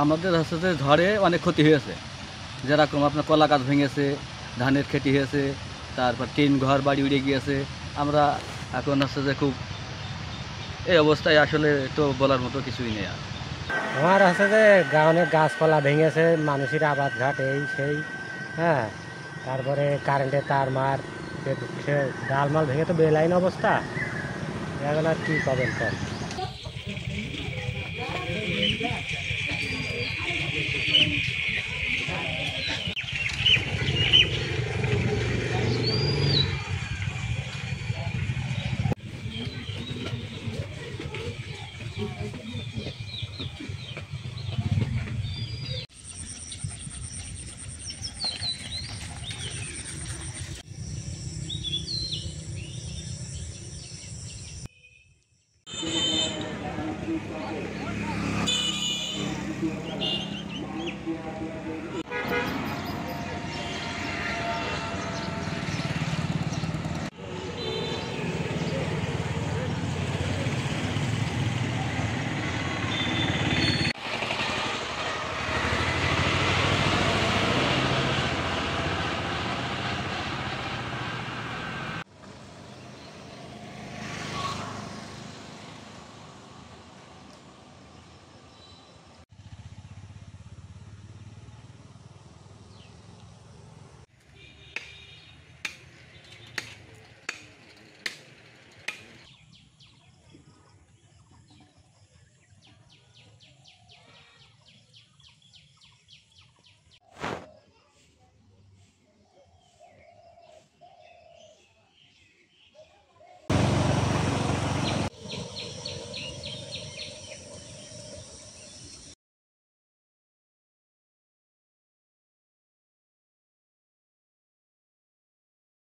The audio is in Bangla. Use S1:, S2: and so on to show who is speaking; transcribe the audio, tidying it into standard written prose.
S1: আমাদের হচ্ছে যে ঝড়ে অনেক ক্ষতি হয়েছে, যেরকম আপনার কলা গাছ ভেঙেছে, ধানের ক্ষতি হয়েছে, তারপর টিন ঘর বাড়ি উড়ে গিয়েছে। আমরা এখন হচ্ছে যে খুব এই অবস্থায়, আসলে তো বলার মতো কিছুই নেই আর।
S2: আমার হচ্ছে যে অনেক গাছপালা ভেঙেছে, মানুষের আবাদ ঘাট এই সেই, হ্যাঁ। তারপরে কারেন্টের তার মার সে ডালমাল ভেঙে তো বেলাইন অবস্থা। এখন আর কি পাবেন কর।